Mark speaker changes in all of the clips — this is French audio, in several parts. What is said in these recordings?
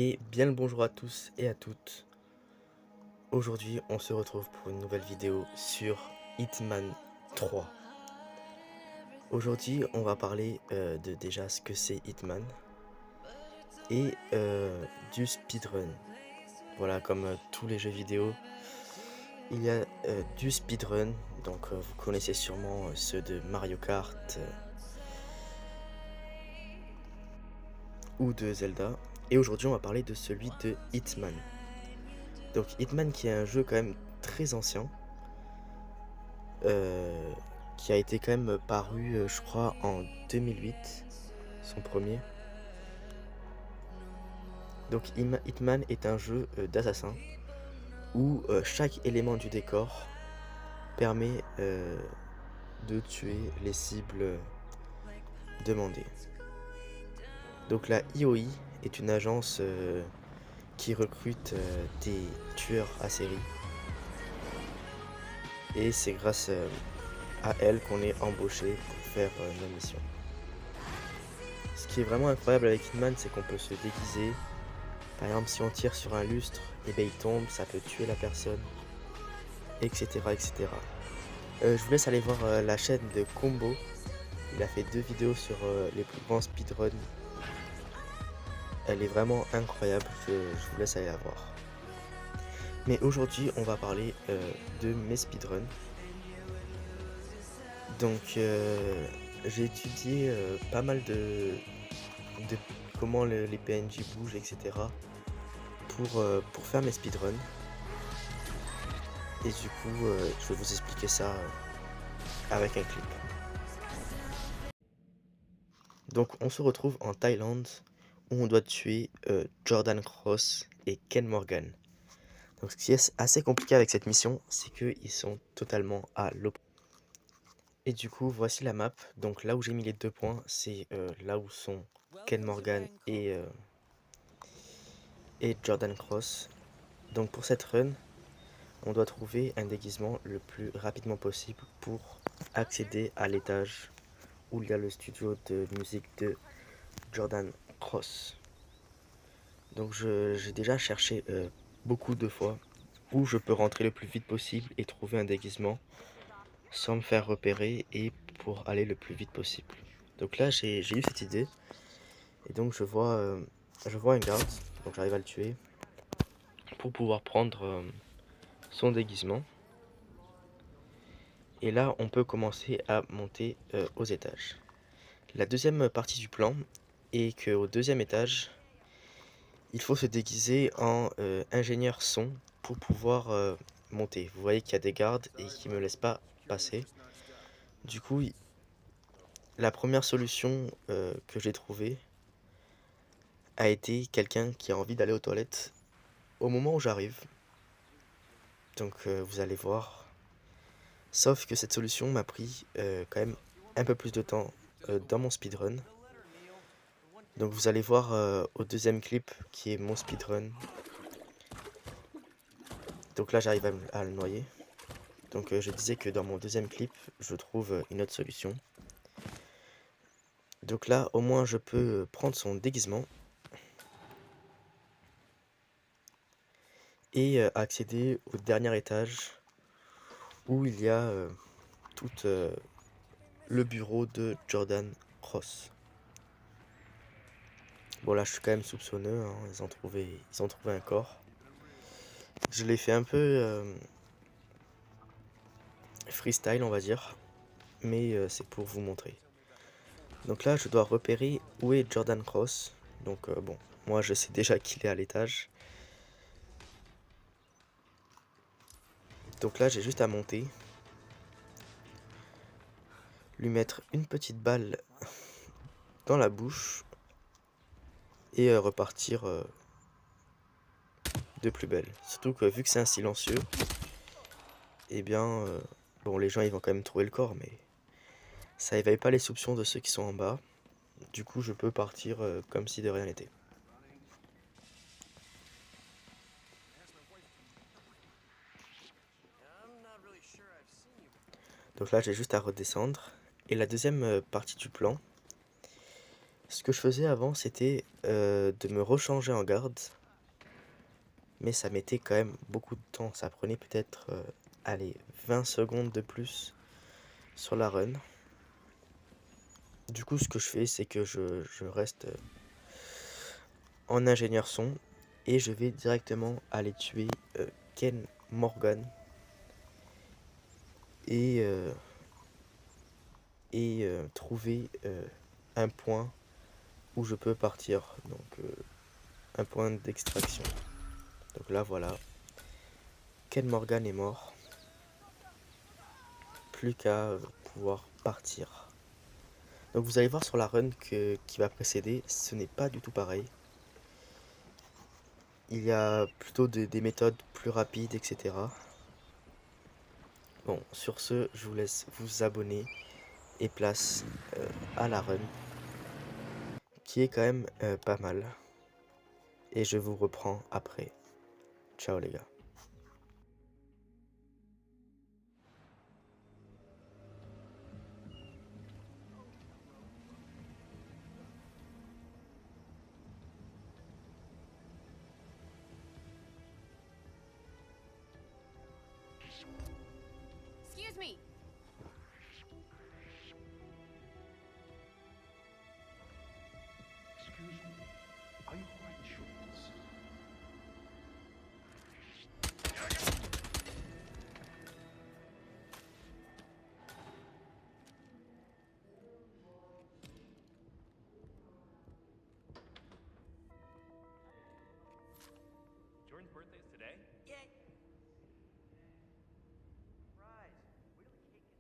Speaker 1: Et bien le bonjour à tous et à toutes. Aujourd'hui, on se retrouve pour une nouvelle vidéo sur Hitman 3. Aujourd'hui, on va parler de déjà ce que c'est Hitman et du speedrun. Voilà, comme tous les jeux vidéo, il y a du speedrun. Donc, vous connaissez sûrement ceux de Mario Kart ou de Zelda. Et aujourd'hui, on va parler de celui de Hitman. Donc, Hitman qui est un jeu quand même très ancien. euh, qui a été quand même paru, je crois, en 2008, son premier. Donc Hitman est un jeu d'assassin où chaque élément du décor permet de tuer les cibles demandées. Donc la IOI est une agence qui recrute des tueurs à série. Et c'est grâce à elle qu'on est embauché pour faire nos missions. Ce qui est vraiment incroyable avec Hitman, c'est qu'on peut se déguiser. Par exemple, si on tire sur un lustre, et ben il tombe, ça peut tuer la personne, etc. etc. Je vous laisse aller voir la chaîne de Combo. Il a fait 2 vidéos sur les plus grands speedruns. Elle est vraiment incroyable, je vous laisse aller la voir. Mais aujourd'hui, on va parler de mes speedruns. Donc, j'ai étudié pas mal de comment les PNJ bougent, etc. Pour faire mes speedruns. Et du coup, je vais vous expliquer ça avec un clip. Donc on se retrouve en Thaïlande où on doit tuer Jordan Cross et Ken Morgan. Donc ce qui est assez compliqué avec cette mission, c'est qu'ils sont totalement à l'opposé. Et du coup, voici la map. Donc là où j'ai mis les 2 points, c'est là où sont Ken Morgan et Jordan Cross. Donc pour cette run, on doit trouver un déguisement le plus rapidement possible pour accéder à l'étage où il y a le studio de musique de Jordan Cross. Donc j'ai déjà cherché beaucoup de fois où je peux rentrer le plus vite possible et trouver un déguisement sans me faire repérer et pour aller le plus vite possible. Donc là j'ai eu cette idée et donc je vois un garde, donc j'arrive à le tuer pour pouvoir prendre son déguisement. Et là on peut commencer à monter aux étages. La deuxième partie du plan est qu'au deuxième étage, il faut se déguiser en ingénieur son pour pouvoir monter. Vous voyez qu'il y a des gardes et qui me laissent pas passer. Du coup, la première solution que j'ai trouvée a été quelqu'un qui a envie d'aller aux toilettes au moment où j'arrive. Donc vous allez voir. Sauf que cette solution m'a pris quand même un peu plus de temps dans mon speedrun. Donc vous allez voir au deuxième clip qui est mon speedrun. Donc là j'arrive à le noyer. Donc je disais que dans mon deuxième clip, je trouve une autre solution. Donc là, au moins, je peux prendre son déguisement et accéder au dernier étage où il y a tout le bureau de Jordan Cross. Bon là, je suis quand même soupçonneux, hein, ils ont trouvé un corps. Je l'ai fait un peu freestyle, on va dire, mais c'est pour vous montrer. Donc là, je dois repérer où est Jordan Cross. Donc bon, moi je sais déjà qu'il est à l'étage. Donc là, j'ai juste à monter, lui mettre une petite balle dans la bouche et repartir de plus belle. Surtout que vu que c'est un silencieux, eh bien, bon, les gens ils vont quand même trouver le corps, mais ça éveille pas les soupçons de ceux qui sont en bas. Du coup, je peux partir comme si de rien n'était. Donc là, j'ai juste à redescendre. Et la deuxième partie du plan Ce que je faisais avant, c'était de me rechanger en garde, mais ça mettait quand même beaucoup de temps. Ça prenait peut-être, allez, 20 secondes de plus sur la run. Du coup, ce que je fais, c'est que je reste en ingénieur son et je vais directement aller tuer Ken Morgan et, trouver un point où je peux partir, donc un point d'extraction. Donc là, voilà, Ken Morgan est mort, plus qu'à pouvoir partir. Donc vous allez voir sur la run qui va précéder, ce n'est pas du tout pareil. Il y a plutôt des méthodes plus rapides, etc. Bon, sur ce, je vous laisse vous abonner et place à la run, qui est quand même pas mal. Et je vous reprends après. Ciao les gars.
Speaker 2: Excuse me.
Speaker 3: Excuse me, are you quite Schultz?
Speaker 4: Jordan's birthday is today?
Speaker 2: Yay.
Speaker 5: Surprise! Wait till the cake gets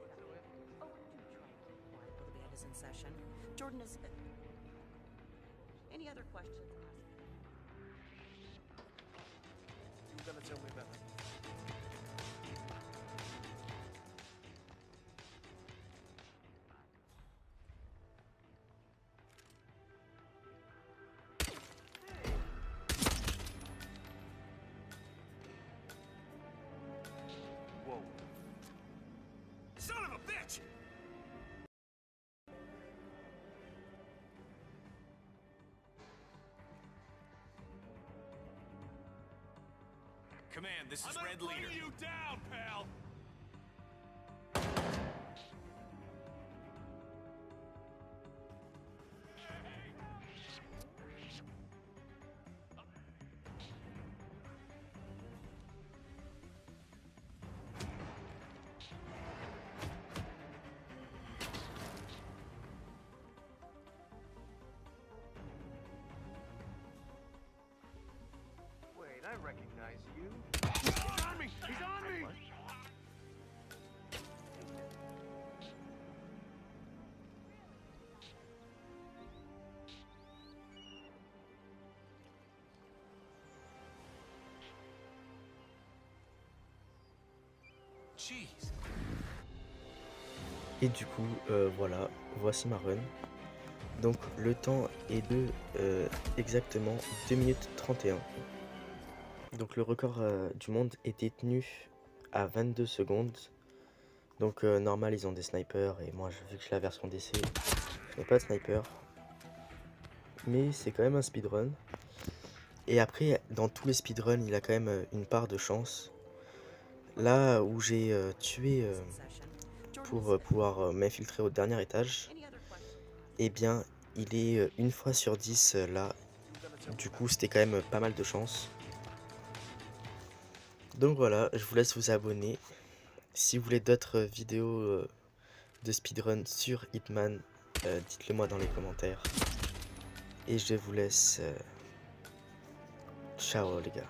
Speaker 5: ready.
Speaker 2: Oh, do try and keep quiet while the band is in session. Jordan is. Any other questions?
Speaker 5: You gonna tell me about it?
Speaker 3: Whoa. Son of a bitch!
Speaker 4: Command, this is
Speaker 3: I'm
Speaker 4: Red
Speaker 3: gonna
Speaker 4: Leader.
Speaker 3: bring you down, pal!
Speaker 5: Wait, I recognize you.
Speaker 3: He's on me! He's on me!
Speaker 4: Jeez.
Speaker 1: Et du coup, voilà, voici ma run. Donc le temps est de exactement 2 minutes 31. Donc le record du monde est détenu à 22 secondes. Donc normal, ils ont des snipers et moi vu que j'ai la version DC, je n'ai pas de sniper. Mais c'est quand même un speedrun. Et après, dans tous les speedruns, il a quand même une part de chance. Là où j'ai tué pour pouvoir m'infiltrer au dernier étage,
Speaker 2: Any other questions?
Speaker 1: eh bien, il est une fois sur 10 là. Du coup, c'était quand même pas mal de chance. Donc voilà, je vous laisse vous abonner. Si vous voulez d'autres vidéos de speedrun sur Hitman, dites-le moi dans les commentaires. Et je vous laisse. Ciao les gars.